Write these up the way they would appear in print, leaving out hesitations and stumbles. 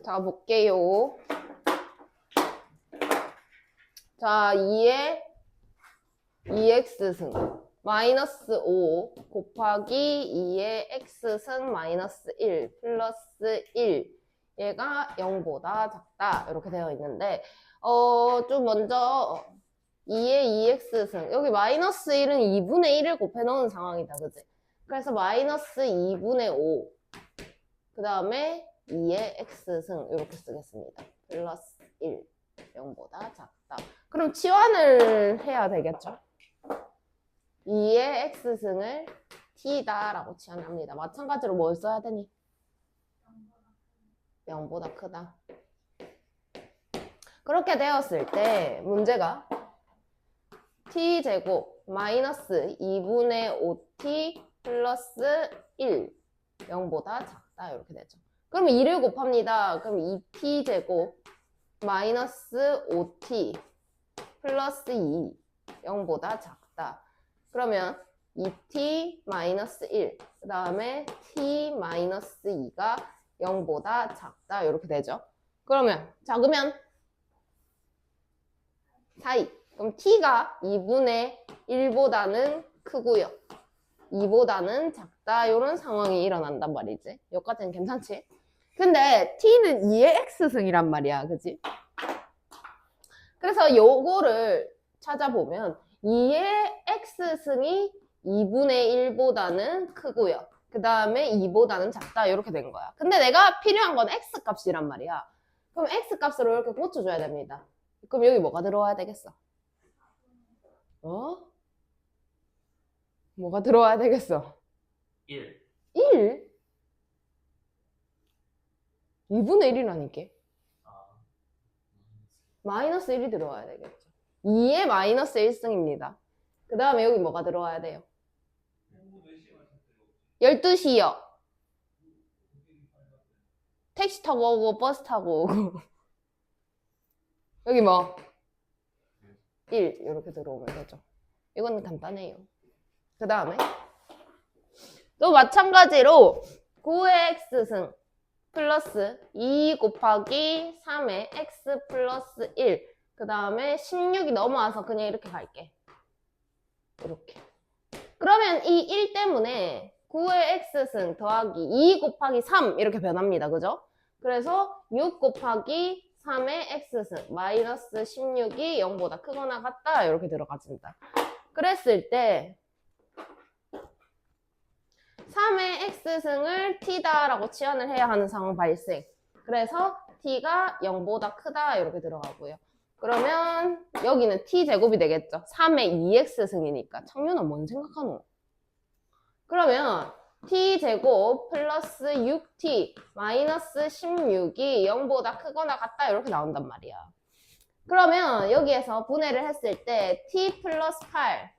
자, 볼게요. 자, 2의 2x승 마이너스 5 곱하기 2의 x승 마이너스 1 플러스 1 얘가 0보다 작다 이렇게 되어 있는데 좀 먼저 2의 2x승 여기 마이너스 1은 2분의 1을 곱해 놓은 상황이다 그지? 그래서 마이너스 2분의 5 그 다음에 2의 x승 이렇게 쓰겠습니다. 플러스 1 0보다 작다. 그럼 치환을 해야 되겠죠? 2의 x승을 t다 라고 치환합니다. 마찬가지로 뭘 써야 되니? 0보다 크다. 그렇게 되었을 때 문제가 t제곱 마이너스 2분의 5t 플러스 1 0보다 작다 이렇게 되죠. 그러면 2를 곱합니다. 그럼 2t제곱 마이너스 5t 플러스 2 0보다 작다. 그러면 2t 마이너스 1 그 다음에 t 마이너스 2가 0보다 작다 이렇게 되죠. 그러면 작으면 사이 그럼 t가 2분의 1보다는 크고요 2보다는 작다 이런 상황이 일어난단 말이지. 여기까지는 괜찮지? 근데 t는 2의 x승이란 말이야 그지? 그래서 요거를 찾아보면 2의 x승이 2분의 1보다는 크고요 그 다음에 2보다는 작다 이렇게 된 거야. 근데 내가 필요한 건 x값이란 말이야. 그럼 x값으로 이렇게 꽂혀줘야 됩니다. 그럼 여기 뭐가 들어와야 되겠어? 뭐가 들어와야 되겠어? 1. 1? 2분의 1이라니까. 마이너스 1이 들어와야 되겠죠. 2의 마이너스 1승입니다. 그 다음에 여기 뭐가 들어와야 돼요? 12시요. 택시 타고 오고 버스 타고 오고 여기 뭐? 1 이렇게 들어오면 되죠. 이거는 간단해요. 그 다음에 또 마찬가지로 9의 x승 플러스 2 곱하기 3의 x 플러스 1 그 다음에 16이 넘어와서 그냥 이렇게 갈게. 이렇게. 그러면 이 1 때문에 9의 x승 더하기 2 곱하기 3 이렇게 변합니다. 그죠? 그래서 6 곱하기 3의 x승 마이너스 16이 0보다 크거나 같다 이렇게 들어가진다. 그랬을 때 3의 x승을 t다라고 치환을 해야 하는 상황 발생. 그래서 t가 0보다 크다 이렇게 들어가고요. 그러면 여기는 t제곱이 되겠죠. 3의 2x승이니까. 청윤아 뭔 생각하노? 그러면 t제곱 플러스 6t 마이너스 16이 0보다 크거나 같다 이렇게 나온단 말이야. 그러면 여기에서 분해를 했을 때 t 플러스 8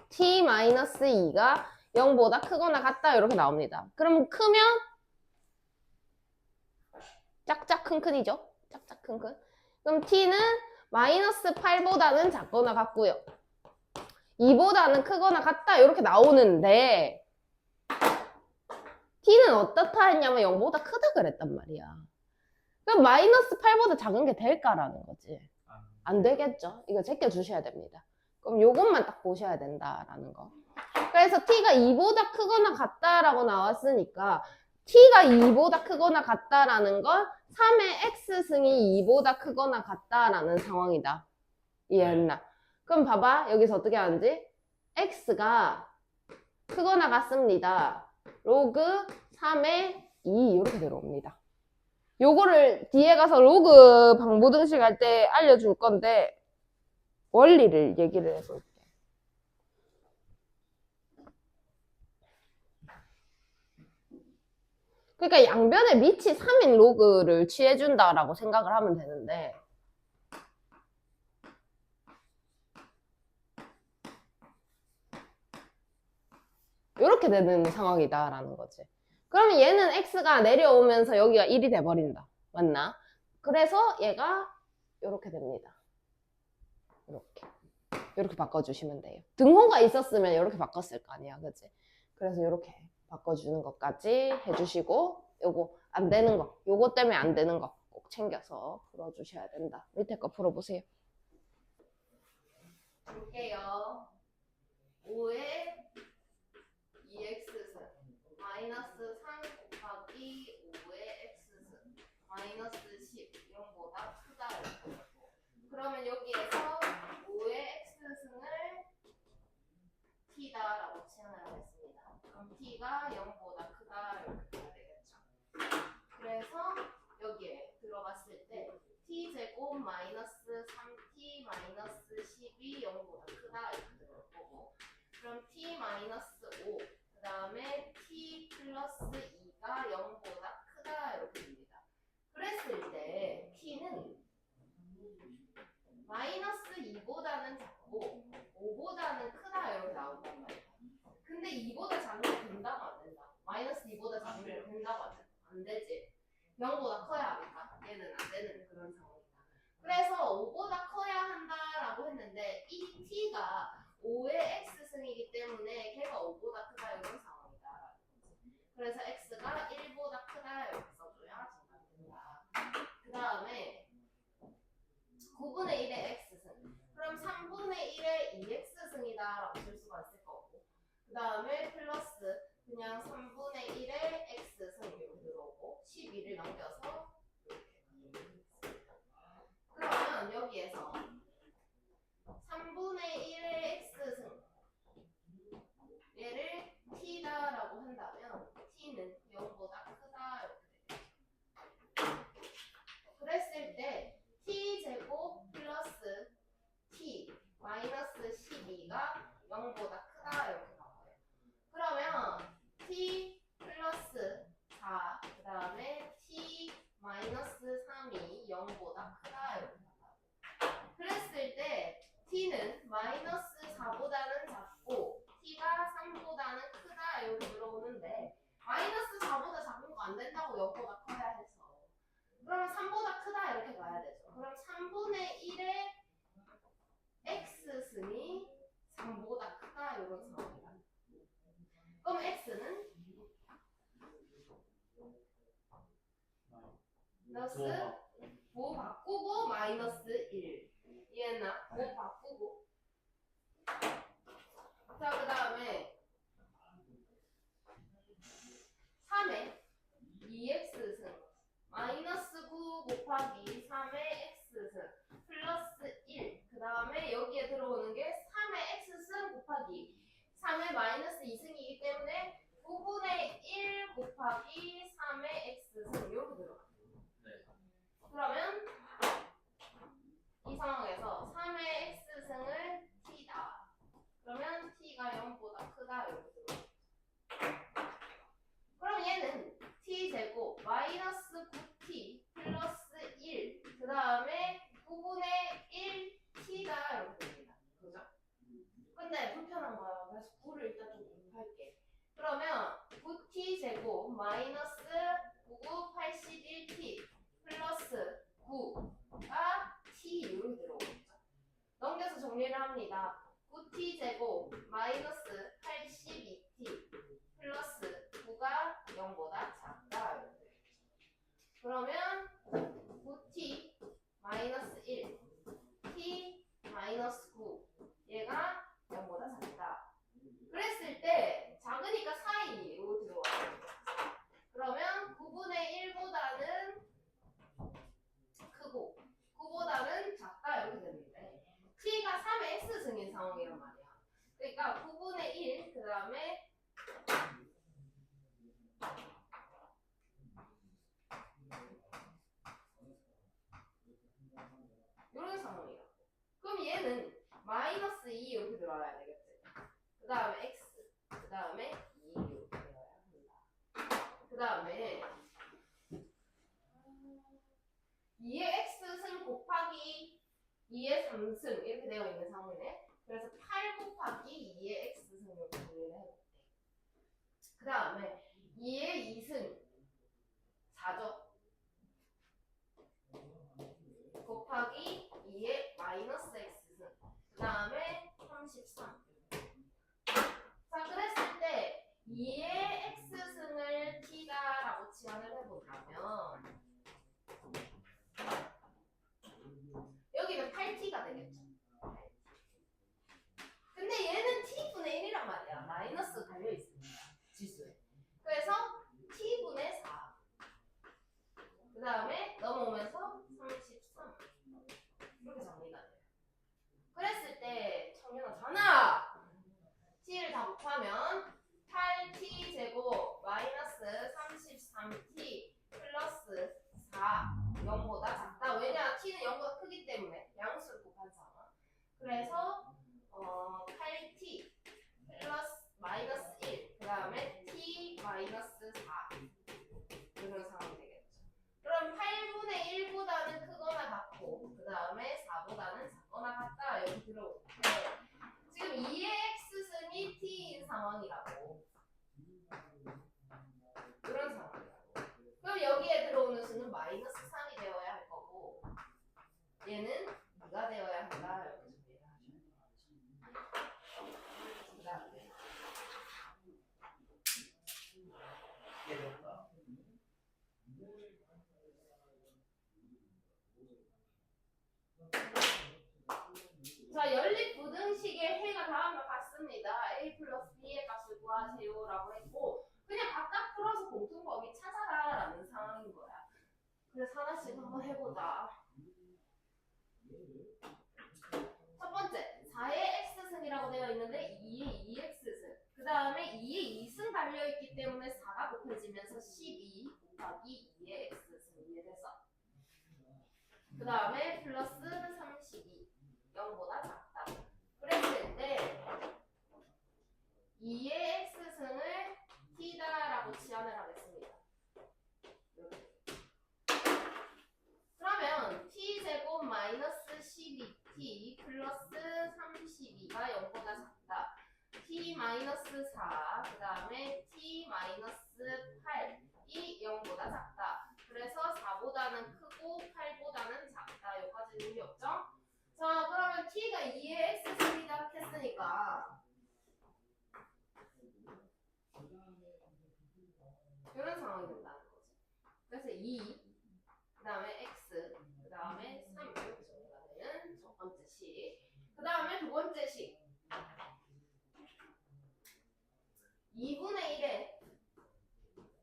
t 마이너스 2가 0보다 크거나 같다 이렇게 나옵니다. 그럼 크면 짝짝 큰큰이죠. 짝짝 큰큰. 그럼 t는 마이너스 8보다는 작거나 같고요. 2보다는 크거나 같다 이렇게 나오는데 t는 어떻다 했냐면 0보다 크다 그랬단 말이야. 그럼 마이너스 8보다 작은 게 될까라는 거지. 안 되겠죠. 이거 제껴주셔야 됩니다. 그럼 요것만 딱 보셔야 된다라는 거. 그래서 t가 2보다 크거나 같다라고 나왔으니까 t가 2보다 크거나 같다라는 건 3의 x승이 2보다 크거나 같다라는 상황이다. 이해했나? 그럼 봐봐. 여기서 어떻게 하는지? x가 크거나 같습니다. 로그 3의 2 이렇게 들어옵니다. 요거를 뒤에 가서 로그 방보등식 할 때 알려줄 건데 원리를 얘기를 해볼게. 그러니까 양변의 밑이 3인 로그를 취해준다라고 생각을 하면 되는데 이렇게 되는 상황이다라는 거지. 그러면 얘는 x가 내려오면서 여기가 1이 돼버린다. 맞나? 그래서 얘가 이렇게 됩니다. 이렇게 바꿔주시면 돼요. 등호가 있었으면 이렇게 바꿨을 거 아니야. 그치? 그래서 이렇게 바꿔주는 것까지 해주시고 요거 안 되는 거, 요거 때문에 안 되는 거 꼭 챙겨서 풀어주셔야 된다. 밑에 거 풀어보세요. 볼게요. 5의 2x승 마이너스 3 곱하기 5의 x승 마이너스 10 0보다 크다. 그러면 여기에서 5의 x승을 t다라고 치환하겠습니다. 그럼 t가 0보다 크다 이렇게 해야 되겠죠. 그래서 여기에 들어갔을 때 t제곱 마이너스 3t 마이너스 10이 0보다 크다 이렇게 들어올 거고, 그럼 t 마이너스 5 그 다음에 t 플러스 2가 0보다 크다 이렇게 됩니다. 그랬을 때 t는 마이너스 2보다는 작고 5보다는 크다 이렇게 나온단 말이야. 근데 2보다 작으면 된다고 안 된다. 마이너스 2보다 작으면 된다고 안 되지. 0보다 커야 합니까? 얘는 안 되는 그런 상황이다. 그래서 5보다 커야 한다라고 했는데 이 t가 5의 x승이기 때문에 걔가 5보다 크다 이런 상황이다. 그래서 x가 1보다 크다 이렇게 써줘야 정답된다. 그 다음에 9분의 1의 x승. 그럼 3분의 1의 2x승이다 라고 쓸 수가 있을 거고, 그 다음에 플러스 그냥 3분의 1의 x승 이렇게 들어오고 12를 넘겨서 이렇게. 그러면 여기에서 3분의 1의 x승 얘를 t다라고 한다면 t는 0보다 크다 이렇게 되겠죠. 그랬을 때 t제곱 플러스 t 마이너스 12가 0보다 크다 이렇게 나와요. 그러면 t 플러스 4 그 다음에 t 마이너스 3이 0보다 크다 이렇게 나와요. 그랬을 때 t는 마이너스 4보다는 작고 t가 3보다는 크다 이렇게 들어오는데, 마이너스 4보다 작은 거 안 된다고 0보다 커야 해서 그러면 3보다 크다 이렇게 가야 되죠. 그럼 3분의 1의 x승이 3보다 크다 이런 상황이다. 그럼 x는 플러스 5 바꾸고 마이너스 1 이해했나? 5 바꾸고. 자, 그 다음에 3의 2x승 마이너스 9 곱하기 3의 x승 플러스 1 그 다음에 여기에 들어오는 게 3의 x승 곱하기 3의 마이너스 2승이기 때문에 9분의 1 곱하기 3의 x승 이렇게 들어가요. 네. 그러면 이 상황에서 3의 x승을 t다. 그러면 t가 0보다 크다 이렇게 들어가요. 그럼 얘는 t제곱 마이너스 9t 플러스 1 그 다음에 9분의 1 t다 이렇게 됩니다. 그죠? 근데 불편한 거야. 그래서 9를 일단 좀 곱할게. 그러면 9t 제곱 마이너스 9, 81t 플러스 9가 t 이렇게 들어오겠죠. 넘겨서 정리를 합니다. 9t 제곱 마이너스 82t 플러스 9가 0보다 작다 이렇게 되겠죠. 그러면 9t 마이너스 1 t 마이너스 9 얘가 0보다 작다. 그랬을 때 작으니까 사이로 들어와요. 그러면 9분의 1보다는 크고 9보다는 작다 이렇게 되는데 t가 3의 x승인 상황이란 말이야. 그러니까 9분의 1 그 다음에 이런 상황이야. 그럼 얘는 마이너스 2 이렇게 들어와야 되겠지. 그 다음에 x 그 다음에 2 이렇게 들어야 한다. 그 다음에 2의 x승 곱하기 2의 3승 이렇게 되어 있는 상황이네. 그래서 8 곱하기 2의 x승 이렇게 정리를 해볼게. 그 다음에 2의 2승 4죠. 곱하기 2의 마이너스 x승 그 다음에 33. 자, 그랬을 때 2의 x승을 t다라고 치환을 되냐면 여기는 8t가 되겠죠. 근데 얘는 t분의 1이란 말이야. 마이너스 달려있습니다. 지수에. 그래서 t분의 4. 그 다음에 넘어오면서 33. 이렇게 정리가 돼요. 그랬을 때 청년아 t를 다 곱하면 8t 제곱 마이너스 33t 플러스 4 0보다 작다. 왜냐? t는 0보다 크기 때문에 양수를 곱한 상황. 그래서 8t 플러스 마이너스 1 그 다음에 t 마이너스 4 이런 상황이 되겠죠. 그럼 8분의 1보다는 크거나 같고 그 다음에 4보다는 작거나 같다 여기 들어올 때 지금 2의 x승이 t인 상황이라고 이런 상황이라고. 그럼 여기에 들어오는 수는 마이너스 3이 되어야 할 거고 얘는 2가 되어야 한다 이렇게 준비를 하셔야 돼요. 그 다음에 자, 연립부등식의 해가 다음과 같습니다. a 플러스 b의 값을 구하세요라고 했고 그냥 각각 풀어서 공통범위 찾아라라는 상황인 거야. 그래서 하나씩 한번 해보자. 첫 번째, 4의 x승이라고 되어 있는데 2의 2x승. 그 다음에 2의 2승 달려있기 때문에 4가 곱해지면서 12 곱하기 2의 x승 이해됐어? 그 다음에 플러스 32 0보다 작다. 그랬을 때 2의 x승을 t다라고 치환을 하겠습니다. 이렇게. 그러면 t제곱 마이너스 12t 플러스 32가 0보다 작다. t 마이너스 4, 그 다음에 t 마이너스 8이 0보다 작다. 그래서 4보다는 크고 8보다는 작다. 여기까지 의미 없죠? 자, 그러면 t가 2의 x승이다 했으니까 이런 상황이 된다는 거지. 그래서 2, 그 다음에 x, 그 다음에 3 이렇게 정리가 되는 첫 번째 식. 그 다음에 두 번째 식 2분의 1에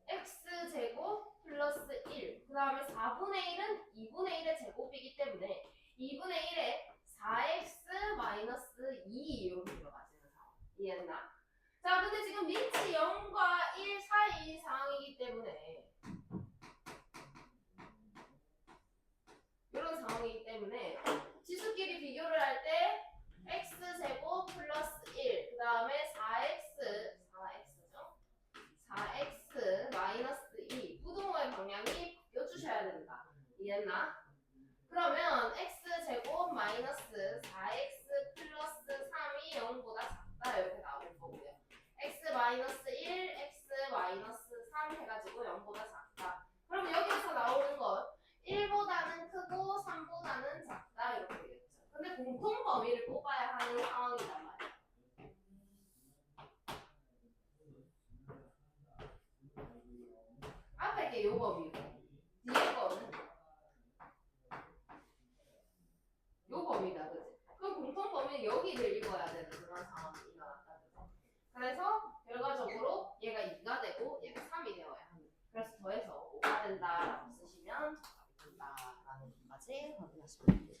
x제곱 플러스 1, 그 다음에 4분의 1은 2분의 1의 제곱이기 때문에 2분의 1에 4x 마이너스 2 이렇게 들어가지는 상황. 이해했나? 자, 근데 지금 리치 0과 1 사이 상황이기 때문에 이런 상황이기 때문에 지수끼리 비교를 할 때 x제곱 플러스 1, 그 다음에 4x죠? 4x 마이너스 2 부등호의 방향이 바뀌어주셔야 된다. 이해했나? 그러면 x제곱 마이너스 4x 플러스 3이 0보다 작다 이렇게 나올 거고요. x 마이너스 1, x 마이너스 3 해가지고 0보다 작다. 그럼 여기서 나오는 건 1보다는 크고 3보다는 작다 이렇게 되겠죠. 근데 공통 범위를 뽑아야 하는 상황이란 말이야. 앞에 게 요 범위고 뒤에 거는 요 범위다, 그치? 그럼 공통 범위는 여기를 읽어야 되는 그런 상황이 일어났다. 그래서 결과적으로 얘가 2가 되고 얘가 3이 되어야 합니다. 그래서 더해서 5가 된다라고 쓰시면 정답이 된다라는 것까지 확인하시면 됩니다.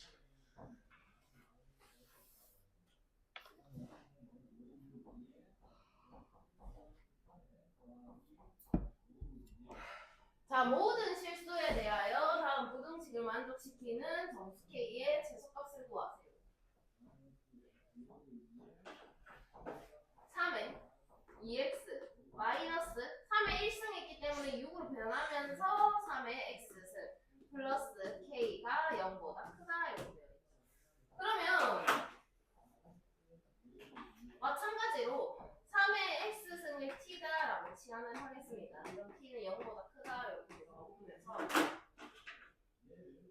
자, 모든 실수에 대하여 다음 부등식을 만족시키는 정수 K의 최소값을 구하세요. 3의 2x 마이너스 3의 1승 있기 때문에 6으로 변하면서 3의 x승 플러스 K가 0보다 크다 이렇게 되어 있죠. 그러면 마찬가지로 3의 x승을 t다라고 치환을 하겠습니다. 그럼 t는 0보다 크다 이렇게 적으면서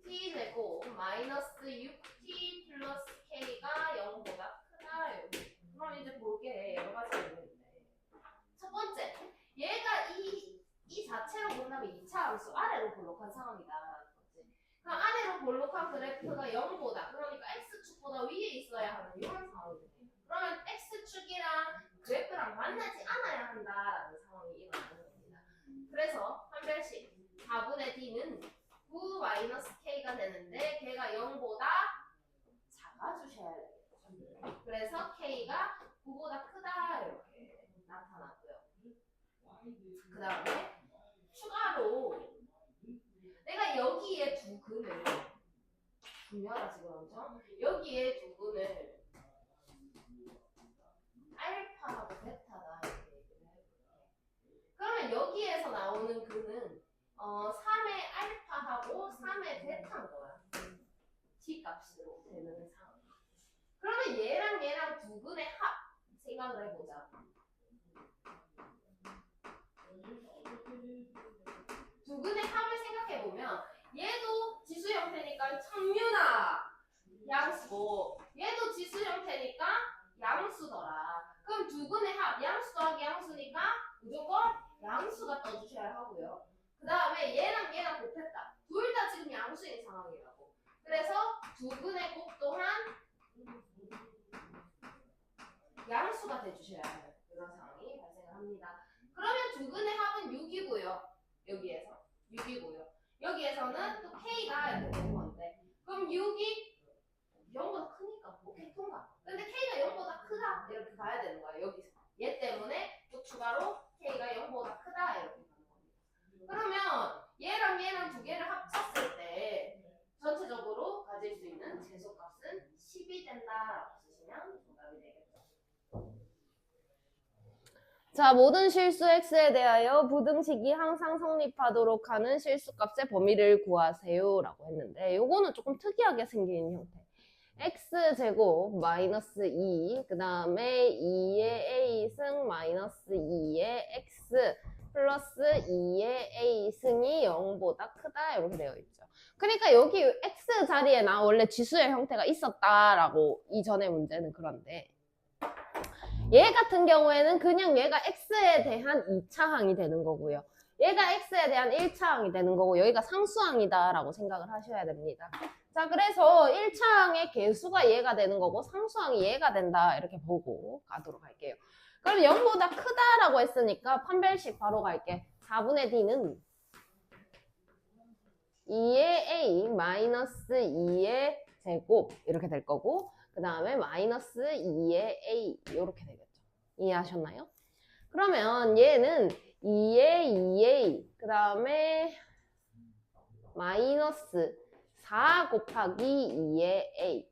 t제곱 마이너스 6t 플러스 k가 0보다 크다 이렇게. 그럼 이제 볼게 여러 가지 있는데 첫 번째 얘가 이 자체로 본다면 2차 함수 아래 아래로 볼록한 상황이다라는 거지. 그럼 아래로 볼록한 그래프가 0보다, 그러니까 x축보다 위에 있어야 하는 이런 상황이거든요. 그러면 x축이랑 그래프랑 만나지 않아야 한다라는 상황이 일어나는 겁니다. 그래서 판별식 4분의 d는 9 마이너스 k가 되는데 걔가 0보다 작아주셔야 되겠죠. 그래서 k가 9보다 크다 이렇게 나타났고요. 그 다음에 추가로 내가 여기에 두 근을 중요하다 지금 엄청 여기에 두 근을 알파하고 베타다 이렇게 얘기를 해볼게. 그러면 여기에서 나오는 근은 3의 알파하고 3의 베타인 거야. t 값으로 되는 상황. 그러면 얘랑 두 근의 합 생각을 해보자. 두 근의 합을 생각해보면 얘도 지수 형태니까 청류나 양수고 얘도 지수 형태니까 양수더라. 그럼 두 근의 합 양수 더하기 양수니까 무조건 양수가 떠주셔야 하고요. 그 다음에 얘랑 곱했다. 둘 다 지금 양수인 상황이라고. 그래서 두 근의 곱 또한 양수가 돼주셔야 하는 그런 상황이 발생을 합니다. 그러면 두 근의 합은 6이고요. 여기에서 6이고요. 여기에서는 또 k가 이렇게 되는 건데 그럼 6이 0보다 크니까 오케이 통과. 근데 k가 0보다 크다 이렇게 가야 되는 거예요. 여기서 얘 때문에 또 추가로 k가 0보다 크다 이렇게 가는 겁니다. 그러면 얘랑 두 개를 합쳤을 때 전체적으로 가질 수 있는 제소값은 10이 된다라고 쓰시면 정답이 되겠죠. 자, 모든 실수 x에 대하여 부등식이 항상 성립하도록 하는 실수값의 범위를 구하세요 라고 했는데 요거는 조금 특이하게 생긴 형태. x제곱 마이너스 2, 그 다음에 2의 a승 마이너스 2의 x 플러스 2의 a승이 0보다 크다 이렇게 되어 있죠. 그러니까 여기 x 자리에 나 원래 지수의 형태가 있었다라고 이전의 문제는 그런데 얘 같은 경우에는 그냥 얘가 x에 대한 2차항이 되는 거고요. 얘가 x에 대한 1차항이 되는 거고 여기가 상수항이다 라고 생각을 하셔야 됩니다. 자, 그래서 1차항의 개수가 얘가 되는 거고 상수항이 얘가 된다 이렇게 보고 가도록 할게요. 그럼 0보다 크다라고 했으니까 판별식 바로 갈게. 4분의 d는 2의 a 마이너스 2의 제곱 이렇게 될 거고 그 다음에 마이너스 2의 a 이렇게 되겠죠. 이해하셨나요? 그러면 얘는 2의 2a 그 다음에 마이너스 4 곱하기 2의 a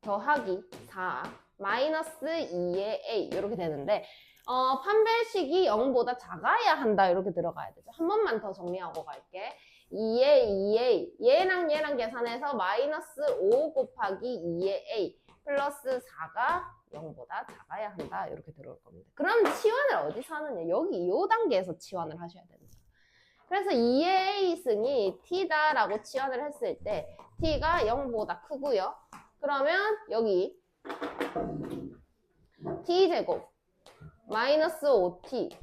더하기 4 마이너스 2의 a 이렇게 되는데 판별식이 0보다 작아야 한다 이렇게 들어가야 되죠. 한 번만 더 정리하고 갈게. 2의 2a 얘랑 계산해서 마이너스 5 곱하기 2의 a 플러스 4가 0보다 작아야 한다 이렇게 들어올 겁니다. 그럼 치환을 어디서 하느냐? 여기 이 단계에서 치환을 하셔야 됩니다. 그래서 2의 a승이 t다라고 치환을 했을 때 t가 0보다 크고요. 그러면 여기 t제곱 마이너스 5t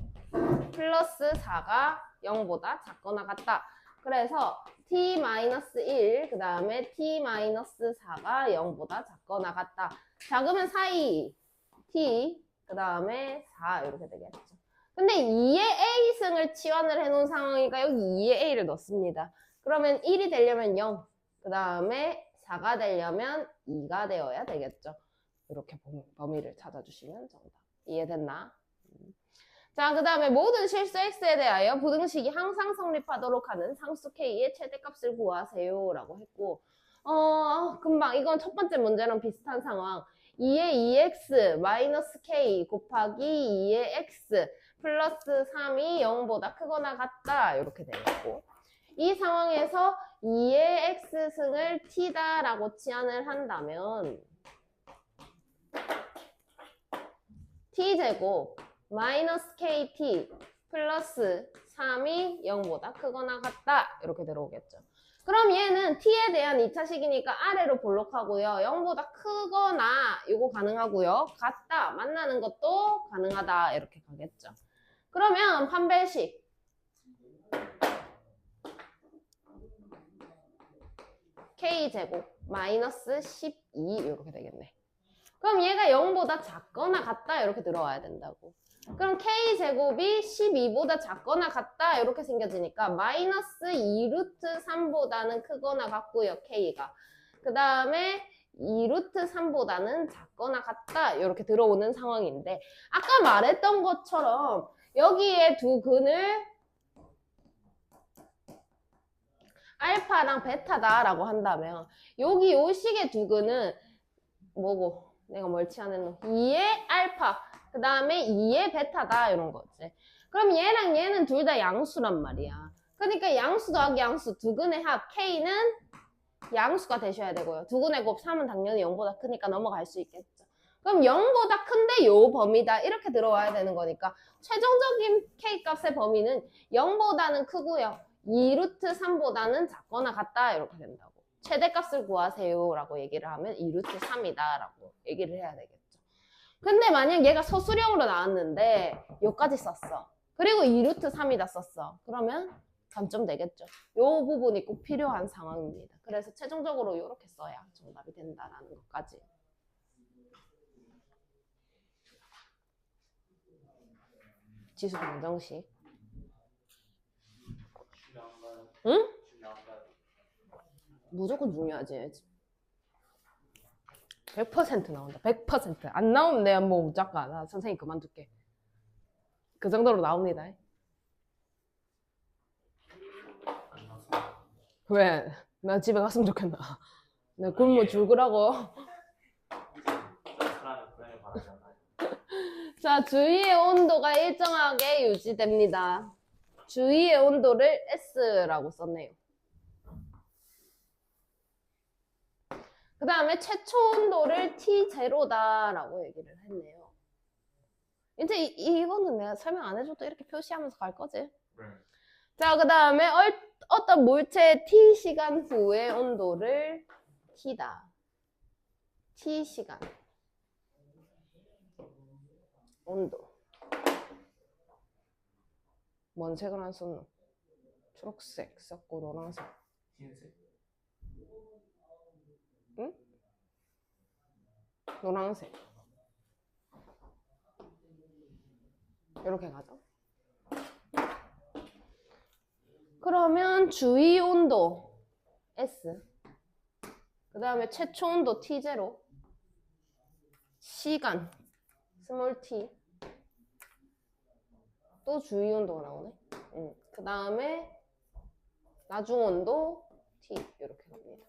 플러스 4가 0보다 작거나 같다. 그래서 t-1 그 다음에 t-4가 0보다 작거나 같다. 작으면 사이 t 그 다음에 4 이렇게 되겠죠. 근데 2의 a승을 치환을 해놓은 상황이니까 여기 2의 a를 넣습니다. 그러면 1이 되려면 0 그 다음에 4가 되려면 2가 되어야 되겠죠. 이렇게 범위를 찾아주시면 정답. 이해됐나? 자, 그 다음에 모든 실수 x에 대하여 부등식이 항상 성립하도록 하는 상수 k의 최대값을 구하세요 라고 했고 금방 이건 첫 번째 문제랑 비슷한 상황 2의 2x 마이너스 k 곱하기 2의 x 플러스 3이 0보다 크거나 같다 이렇게 되겠고 이 상황에서 2의 x승을 t다라고 치환을 한다면 t제곱 마이너스 kt 플러스 3이 0보다 크거나 같다 이렇게 들어오겠죠. 그럼 얘는 t에 대한 2차식이니까 아래로 볼록하고요. 0보다 크거나 이거 가능하고요. 같다 만나는 것도 가능하다 이렇게 가겠죠. 그러면 판별식 K제곱 마이너스 12 이렇게 되겠네. 그럼 얘가 0보다 작거나 같다 이렇게 들어와야 된다고. 그럼 K제곱이 12보다 작거나 같다 이렇게 생겨지니까 마이너스 2루트 3보다는 크거나 같고요. K가. 그 다음에 2루트 3보다는 작거나 같다 이렇게 들어오는 상황인데 아까 말했던 것처럼 여기에 두 근을 알파랑 베타다라고 한다면 여기 요 식의 두 근은 뭐고 내가 멀치 않은 놈 2의 알파 그 다음에 2의 베타다 이런 거지. 그럼 얘랑 얘는 둘 다 양수란 말이야. 그러니까 양수 더하기 양수 두 근의 합 K는 양수가 되셔야 되고요. 두 근의 곱 3은 당연히 0보다 크니까 넘어갈 수 있겠죠. 그럼 0보다 큰데 요 범위다 이렇게 들어와야 되는 거니까 최종적인 K 값의 범위는 0보다는 크고요. 2루트 3보다는 작거나 같다 이렇게 된다고. 최대값을 구하세요 라고 얘기를 하면 2루트 3이다 라고 얘기를 해야 되겠죠. 근데 만약 얘가 서술형으로 나왔는데 여기까지 썼어. 그리고 2루트 3이다 썼어. 그러면 감점 되겠죠. 요 부분이 꼭 필요한 상황입니다. 그래서 최종적으로 이렇게 써야 정답이 된다라는 것까지. 지수 방정식. 응? 무조건 중요하지. 100% 나온다. 100%. 안 나오면 내가 뭐 무작가. 나 선생님 그만둘게. 그 정도로 나옵니다. 왜? 나 집에 갔으면 좋겠나. 나 굶어 죽으라고. 자, 주위의 온도가 일정하게 유지됩니다. 주위의 온도를 S라고 썼네요. 그 다음에 최초 온도를 T0다라고 얘기를 했네요. 이제 이거는 내가 설명 안 해줘도 이렇게 표시하면서 갈 거지? 네. 자, 그 다음에 어떤 물체의 T시간 후의 온도를 T다. T시간. 온도. 뭔 색을 안 썼노? 초록색 썼고 노란색. 흰색. 응? 노란색. 이렇게 가죠. 그러면 주위 온도 S. 그 다음에 최초 온도 T0. 시간 스몰 t. 또 주위 온도가 나오네. 그 다음에 나중 온도 T 이렇게 갑니다.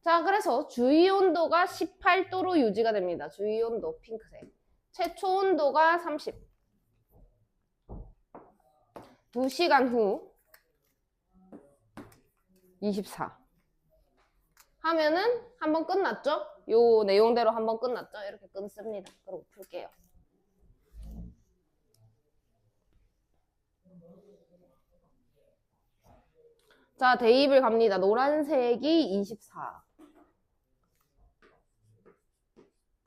자, 그래서 주위 온도가 18도로 유지가 됩니다. 주위 온도 핑크색. 최초 온도가 30. 2시간 후 24. 하면은 한번 끝났죠? 요 내용대로 한번 끝났죠? 이렇게 끊습니다. 그리고 풀게요. 자, 대입을 갑니다. 노란색이 24.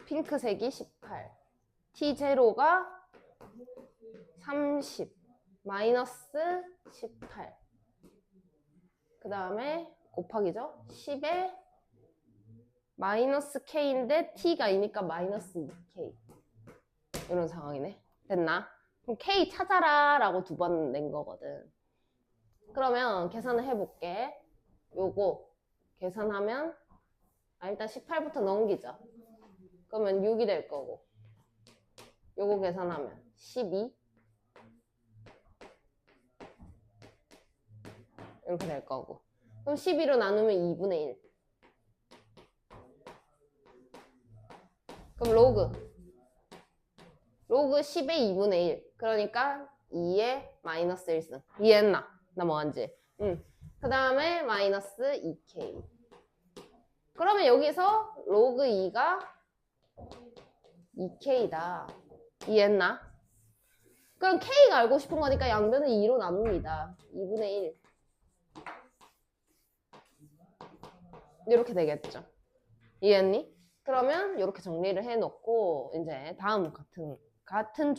핑크색이 18. T0가 30. 마이너스 18. 그 다음에 곱하기죠? 10에 마이너스 K인데 T가 이니까 마이너스 2K. 이런 상황이네. 됐나? 그럼 K 찾아라 라고 두 번 낸 거거든. 그러면 계산을 해볼게. 요거 계산하면 일단 18부터 넘기죠. 그러면 6이 될 거고 요거 계산하면 12 이렇게 될 거고 그럼 12로 나누면 2분의 1 그럼 로그 10의 2분의 1 그러니까 2의 마이너스 1승 이해했나? 나 뭐한지 그 다음에 마이너스 2K 그러면 여기서 로그 2가 2K다 이해했나? 그럼 K가 알고 싶은 거니까 양변을 2로 나눕니다 2분의 1 이렇게 되겠죠 이해했니? 그러면 이렇게 정리를 해놓고 이제 다음 같은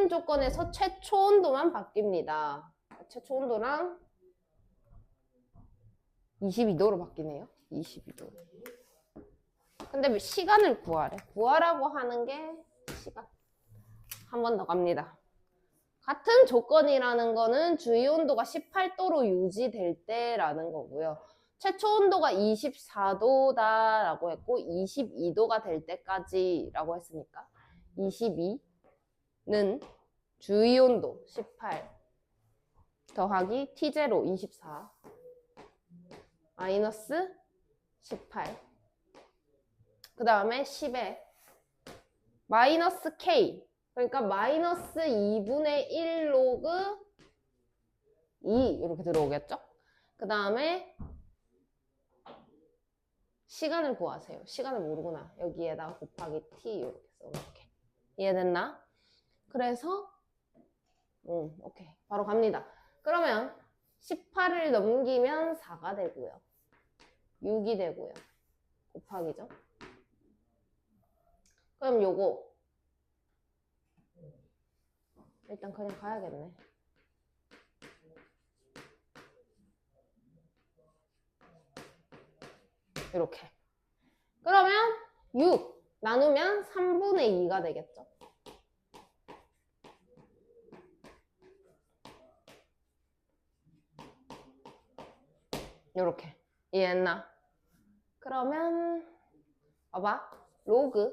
조건에서 최초 온도만 바뀝니다 최초 온도랑 22도로 바뀌네요. 22도. 근데 시간을 구하래. 구하라고 하는 게 시간. 한 번 더 갑니다. 같은 조건이라는 거는 주위 온도가 18도로 유지될 때라는 거고요. 최초 온도가 24도다라고 했고 22도가 될 때까지라고 했으니까 22는 주위 온도 18 더하기 T0 24 마이너스 18 그 다음에 10에 마이너스 K 그러니까 마이너스 2분의 1 로그 2 이렇게 들어오겠죠? 그 다음에 시간을 구하세요. 시간을 모르구나. 여기에다가 곱하기 T 이렇게 써놓을게. 이해됐나? 그래서 오케이. 바로 갑니다. 그러면 18을 넘기면 4가 되고요. 6이 되고요. 곱하기죠. 그럼 요거 일단 그냥 가야겠네. 이렇게. 그러면 6 나누면 3분의 2가 되겠죠. 이렇게. 이해했나? 그러면 봐봐. 로그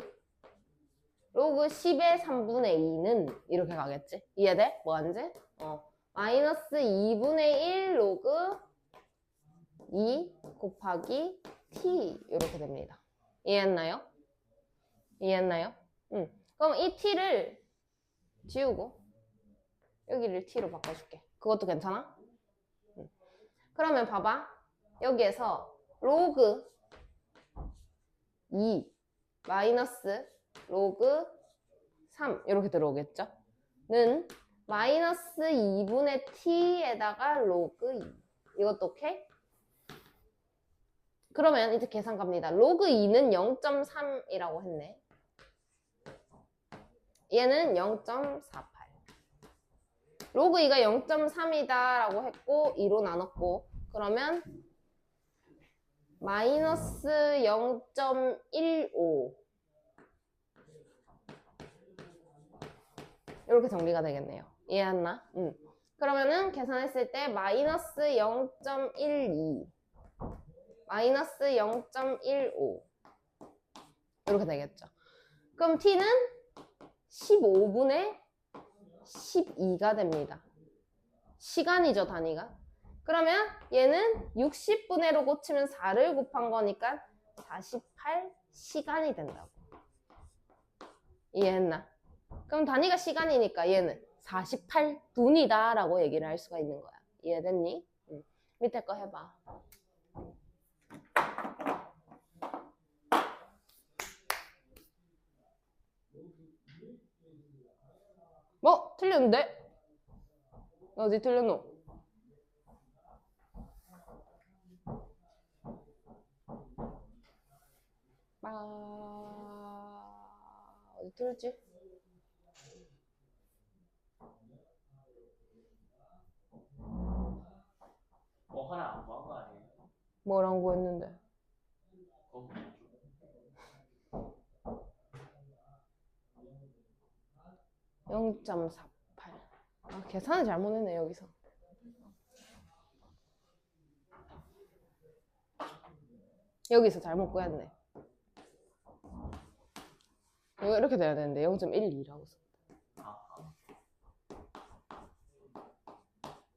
10의 3분의 2는 이렇게 가겠지? 이해돼? 뭐한지? 마이너스 2분의 1 로그 2 곱하기 t 이렇게 됩니다. 이해했나요? 이해했나요? 그럼 이 t를 지우고 여기를 t로 바꿔줄게. 그것도 괜찮아? 그러면 봐봐. 여기에서 로그 2 마이너스 로그 3 이렇게 들어오겠죠? 는 마이너스 2분의 t에다가 로그 2 이것도 오케이? 그러면 이제 계산 갑니다. 로그 2는 0.3이라고 했네. 얘는 0.48 로그 2가 0.3이다 라고 했고 2로 나눴고 그러면 마이너스 0.15 이렇게 정리가 되겠네요. 이해했나? 그러면은 계산했을 때 마이너스 0.12 마이너스 0.15 이렇게 되겠죠. 그럼 t는 15분의 12가 됩니다. 시간이죠, 단위가. 그러면 얘는 60분의로 고치면 4를 곱한 거니까 48시간이 된다고. 이해했나? 그럼 단위가 시간이니까 얘는 48분이다 라고 얘기를 할 수가 있는 거야. 이해됐니? 밑에 거 해봐. 뭐? 틀렸는데? 어디 틀렸노? 어디 틀렸지? 하나 안 구한 거 아니에요? 뭐라고 구했는데? 0.48 계산을 잘못했네 여기서. 여기서 잘못 구했네. 이거 이렇게 돼야 되는데 0.12라고 써.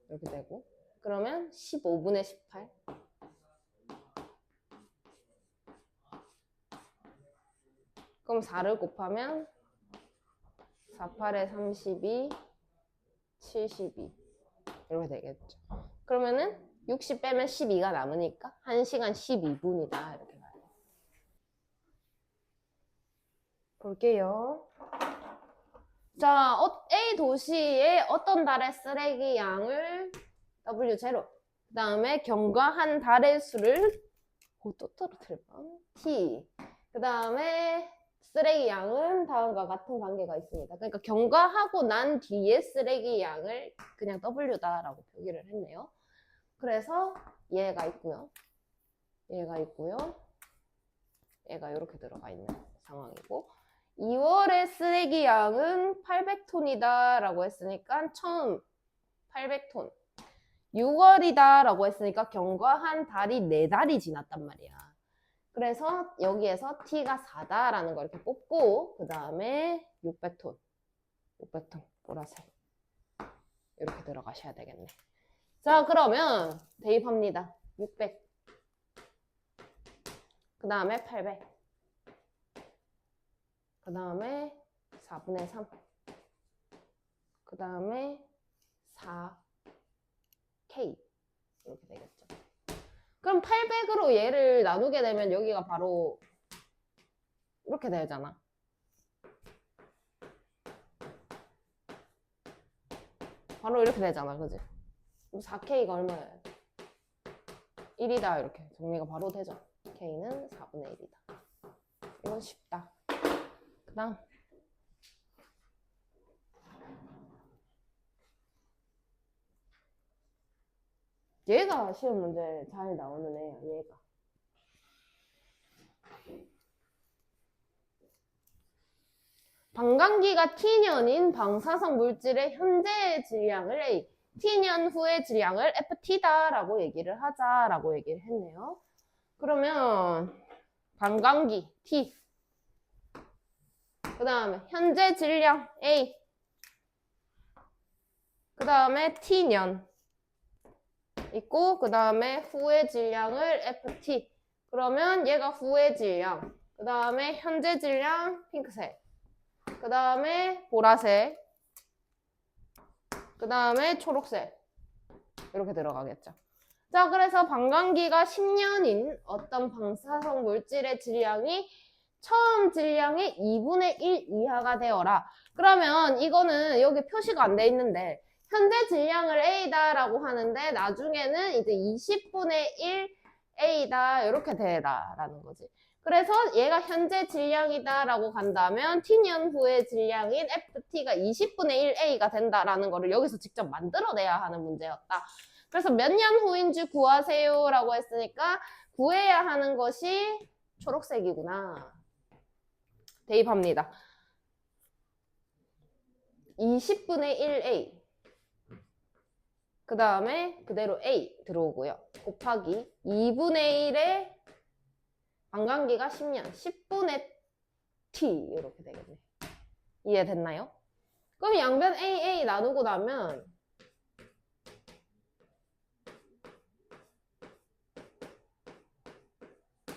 이렇게 되고 그러면 15분의 18 그럼 4를 곱하면 48에 32 72 이렇게 되겠죠. 그러면은 60 빼면 12가 남으니까 1시간 12분이다 이렇게 가요. 볼게요. 자, A 도시의 어떤 달의 쓰레기 양을 W0 그 다음에 경과한 달의 수를 또 떨어뜨릴 뻔 T 그 다음에 쓰레기 양은 다음과 같은 관계가 있습니다. 그러니까 경과하고 난 뒤에 쓰레기 양을 그냥 W다라고 표기를 했네요. 그래서 얘가 있고요. 얘가 있고요. 얘가 이렇게 들어가 있는 상황이고 2월의 쓰레기 양은 800톤이다 라고 했으니까 처음 800톤 6월이다 라고 했으니까 경과한 달이 4달이 지났단 말이야. 그래서 여기에서 T가 4다 라는 걸 이렇게 뽑고 그 다음에 600톤 보라색 이렇게 들어가셔야 되겠네. 자, 그러면 대입합니다. 600 그 다음에 800 그 다음에 4분의 3 그 다음에 4K 이렇게 되겠죠. 그럼 800으로 얘를 나누게 되면 여기가 바로 이렇게 되잖아. 바로 이렇게 되잖아, 그지? 4K가 얼마예요? 1이다 이렇게 정리가 바로 되죠. K는 4분의 1이다. 이건 쉽다. 그 다음 얘가 시험 문제 잘 나오는 애야. 얘가 반감기가 T년인 방사성 물질의 현재 질량을 A, T년 후의 질량을 FT다 라고 얘기를 하자 라고 얘기를 했네요. 그러면 반감기 T 그 다음에 현재 질량 A 그 다음에 T년 있고 그 다음에 후의 질량을 FT 그러면 얘가 후의 질량 그 다음에 현재 질량 핑크색 그 다음에 보라색 그 다음에 초록색 이렇게 들어가겠죠. 자, 그래서 반감기가 10년인 어떤 방사성 물질의 질량이 처음 질량의 2분의 1 이하가 되어라. 그러면 이거는 여기 표시가 안 돼 있는데 현재 질량을 A다 라고 하는데 나중에는 이제 20분의 1 A다 이렇게 되라 라는 거지. 그래서 얘가 현재 질량이다 라고 간다면 T년 후의 질량인 FT가 20분의 1 A가 된다라는 거를 여기서 직접 만들어내야 하는 문제였다. 그래서 몇 년 후인지 구하세요 라고 했으니까 구해야 하는 것이 초록색이구나. 대입합니다. 20분의 1A 그 다음에 그대로 A 들어오고요. 곱하기 2분의 1의 반감기가 10년 10분의 T 이렇게 되겠네. 이해됐나요? 그럼 양변 AA 나누고 나면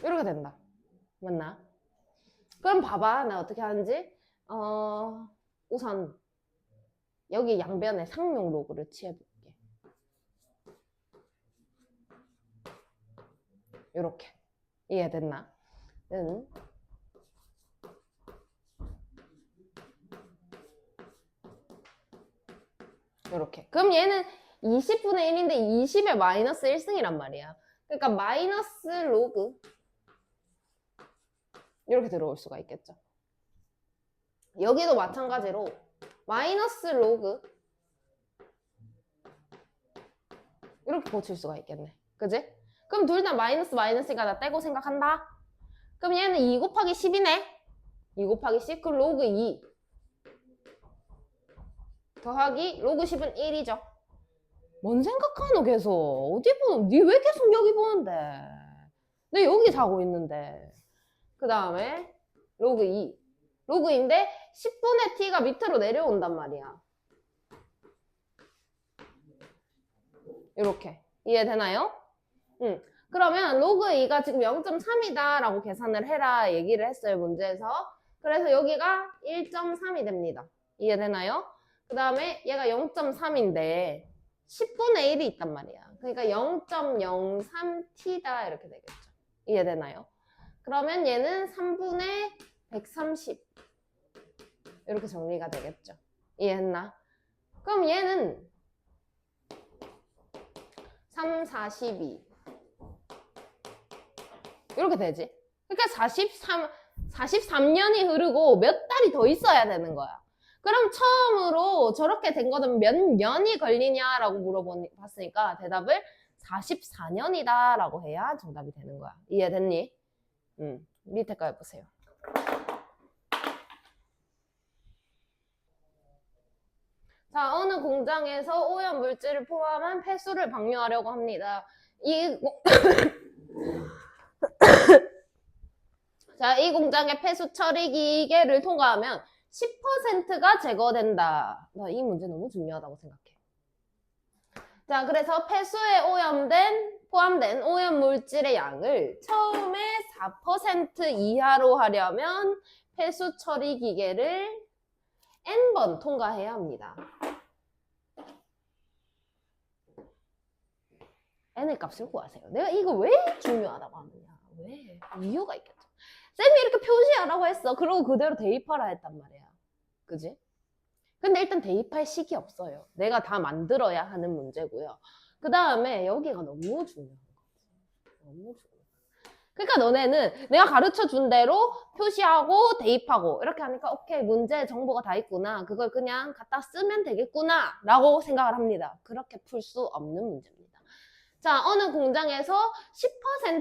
이렇게 된다. 맞나? 그럼 봐봐. 나 어떻게 하는지. 우선 여기 양변에 상용 로그를 취해볼게. 이렇게. 이해됐나? 는 이렇게. 그럼 얘는 20분의 1인데 20의 마이너스 1승이란 말이야. 그러니까 마이너스 로그 이렇게 들어올 수가 있겠죠. 여기도 마찬가지로 마이너스 로그 이렇게 고칠 수가 있겠네. 그지? 그럼 둘 다 마이너스 마이너스니까 나 떼고 생각한다. 그럼 얘는 2 곱하기 10이네. 2 곱하기 10 그럼 로그 2 더하기 로그 10은 1이죠. 뭔 생각하노 계속. 어디 보노? 니 왜 계속 여기 보는데? 내 여기 자고 있는데. 그 다음에 로그 2 로그 2인데 10분의 t가 밑으로 내려온단 말이야. 이렇게 이해되나요? 그러면 로그 2가 지금 0.3이다 라고 계산을 해라 얘기를 했어요 문제에서. 그래서 여기가 1.3이 됩니다. 이해되나요? 그 다음에 얘가 0.3인데 10분의 1이 있단 말이야. 그러니까 0.03t다 이렇게 되겠죠. 이해되나요? 그러면 얘는 3분의 130 이렇게 정리가 되겠죠. 이해했나? 그럼 얘는 3, 42 이렇게 되지. 그러니까 43년이 흐르고 몇 달이 더 있어야 되는 거야. 그럼 처음으로 저렇게 된 거는 몇 년이 걸리냐라고 물어봤으니까 대답을 44년이다 라고 해야 정답이 되는 거야. 이해됐니? 밑에 거 해보세요. 자, 어느 공장에서 오염 물질을 포함한 폐수를 방류하려고 합니다. 자, 이 공장의 폐수 처리 기계를 통과하면 10%가 제거된다. 나 이 문제 너무 중요하다고 생각해. 자, 그래서 폐수에 포함된 오염 물질의 양을 처음에 4% 이하로 하려면 폐수 처리 기계를 N번 통과해야 합니다. N의 값을 구하세요. 내가 이거 왜 중요하다고 하느냐? 왜? 이유가 있겠죠. 쌤이 이렇게 표시하라고 했어. 그러고 그대로 대입하라 했단 말이야. 그지? 근데 일단 대입할 식이 없어요. 내가 다 만들어야 하는 문제고요. 그 다음에 여기가 너무 중요한 거지. 너무 중요해. 그러니까 너네는 내가 가르쳐 준 대로 표시하고 대입하고 이렇게 하니까 오케이, 문제 정보가 다 있구나. 그걸 그냥 갖다 쓰면 되겠구나 라고 생각을 합니다. 그렇게 풀 수 없는 문제입니다. 자, 어느 공장에서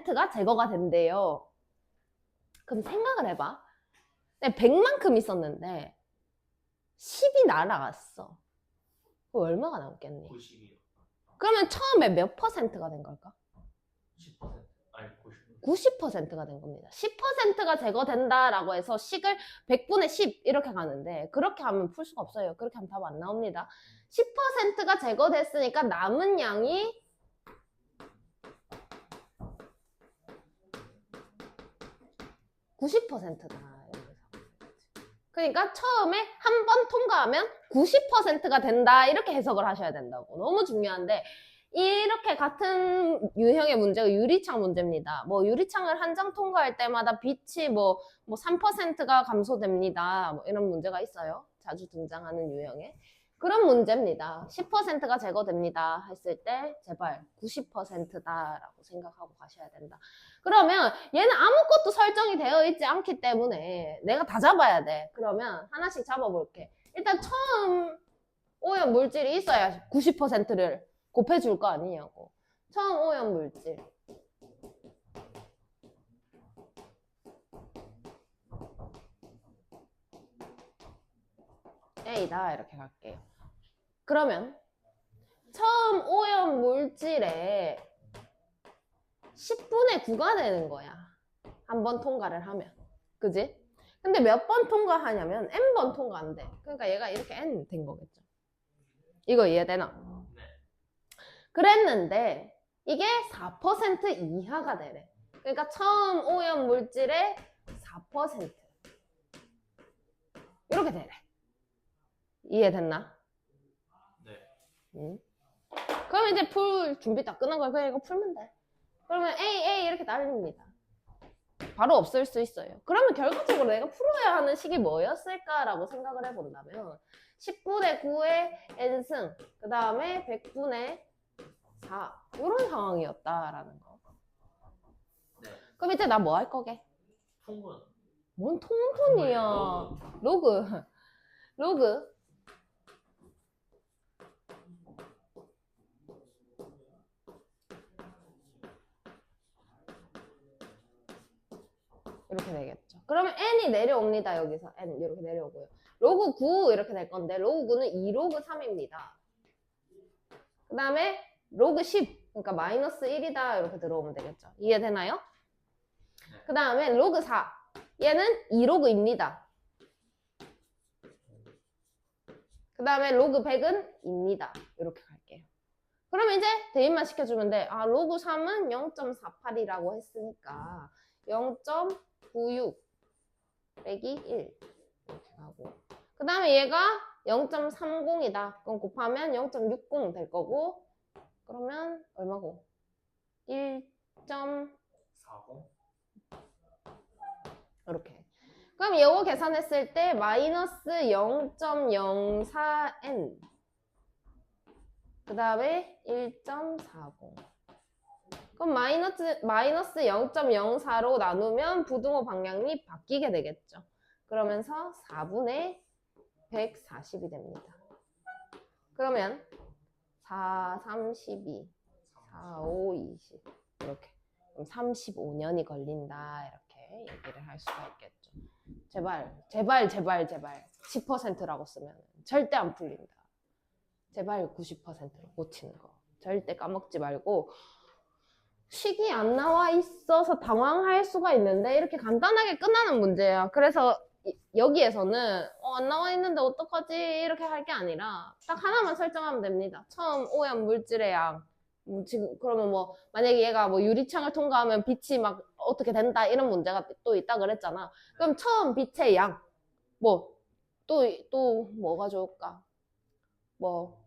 10%가 제거가 된대요. 그럼 생각을 해봐. 100만큼 있었는데 10이 날아갔어. 그럼 얼마가 남겠니? 90이요. 그러면 처음에 몇 퍼센트가 된 걸까? 10%. 아니 90. 90%가 된 겁니다. 10%가 제거된다라고 해서 식을 100분의 10 이렇게 가는데 그렇게 하면 풀 수가 없어요. 그렇게 하면 답 안 나옵니다. 10%가 제거됐으니까 남은 양이 90%다. 그러니까 처음에 한 번 통과하면 90%가 된다 이렇게 해석을 하셔야 된다고. 너무 중요한데 이렇게 같은 유형의 문제가 유리창 문제입니다. 뭐 유리창을 한 장 통과할 때마다 빛이 뭐 3%가 감소됩니다. 뭐 이런 문제가 있어요. 자주 등장하는 유형의 그런 문제입니다. 10%가 제거됩니다 했을 때 제발 90%다라고 생각하고 가셔야 된다. 그러면 얘는 아무것도 설정이 되어 있지 않기 때문에 내가 다 잡아야 돼. 그러면 하나씩 잡아볼게. 일단 처음 오염 물질이 있어야 90%를 곱해줄 거 아니냐고. 처음 오염 물질. A다 이렇게 갈게요. 그러면 처음 오염 물질의 10분의 9가 되는 거야. 한 번 통과를 하면. 그지? 근데 몇 번 통과하냐면 N번 통과한대. 그러니까 얘가 이렇게 N 된 거겠죠. 이거 이해되나? 네. 그랬는데 이게 4% 이하가 되래. 그러니까 처음 오염 물질의 4% 이렇게 되래. 이해됐나? 네. 응? 그럼 이제 풀 준비 다 끝난 거야. 그냥 이거 풀면 돼. 그러면 A 이렇게 날립니다. 바로 없을 수 있어요. 그러면 결과적으로 내가 풀어야 하는 식이 뭐였을까라고 생각을 해본다면 10분의 9의 n승, 그 다음에 100분의 4 이런 상황이었다라는 거. 네. 그럼 이제 나 뭐 할 거게? 통분. 뭔 통분이야. 로그. 이렇게 되겠죠. 그러면 n이 내려옵니다. 여기서 n 이렇게 내려오고요. 로그 9 이렇게 될 건데 로그 9는 2로그 3입니다. 그 다음에 로그 10 그러니까 마이너스 1이다 이렇게 들어오면 되겠죠. 이해되나요? 네. 그 다음에 로그 4 얘는 2로그입니다. 그 다음에 로그 100은 2입니다. 이렇게 갈게요. 그러면 이제 대입만 시켜주면 돼. 아, 로그 3은 0.48이라고 했으니까 0.96 빼기 1 이렇게 가고 그 다음에 얘가 0.30이다. 그럼 곱하면 0.60 될 거고 그러면 얼마고? 1.40 이렇게. 그럼 이거 계산했을 때 마이너스 0.04n 그 다음에 1.40 그럼 마이너스 0.04로 나누면 부등호 방향이 바뀌게 되겠죠. 그러면서 4분의 140이 됩니다. 그러면 4, 32, 4, 5, 20 이렇게. 그럼 35년이 걸린다 이렇게 얘기를 할 수가 있겠죠. 제발 10%라고 쓰면 절대 안 풀린다. 제발 90%로 고치는 거 절대 까먹지 말고. 식이 안 나와 있어서 당황할 수가 있는데 이렇게 간단하게 끝나는 문제야. 그래서 여기에서는 안 나와 있는데 어떡하지 이렇게 할 게 아니라 딱 하나만 설정하면 됩니다. 처음 오염 물질의 양. 지금 그러면 뭐 만약에 얘가 뭐 유리창을 통과하면 빛이 막 어떻게 된다 이런 문제가 또 있다 그랬잖아. 그럼 처음 빛의 양. 뭐 또 뭐가 좋을까? 뭐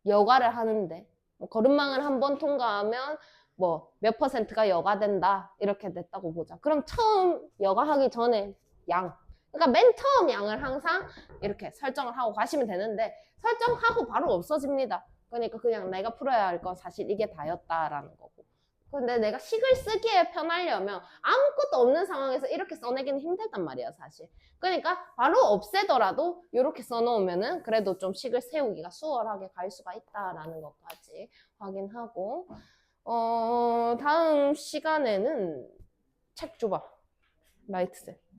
여과를 하는데 뭐 거름망을 한 번 통과하면 뭐 몇 퍼센트가 여과된다 이렇게 됐다고 보자. 그럼 처음 여과하기 전에 양. 그러니까 맨 처음 양을 항상 이렇게 설정을 하고 가시면 되는데 설정하고 바로 없어집니다. 그러니까 그냥 내가 풀어야 할 건 사실 이게 다였다라는 거고. 근데 내가 식을 쓰기에 편하려면 아무것도 없는 상황에서 이렇게 써내기는 힘들단 말이야 사실. 그러니까 바로 없애더라도 이렇게 써놓으면은 그래도 좀 식을 세우기가 수월하게 갈 수가 있다라는 것까지 확인하고. 다음 시간에는 책 줘봐. 라이트셀.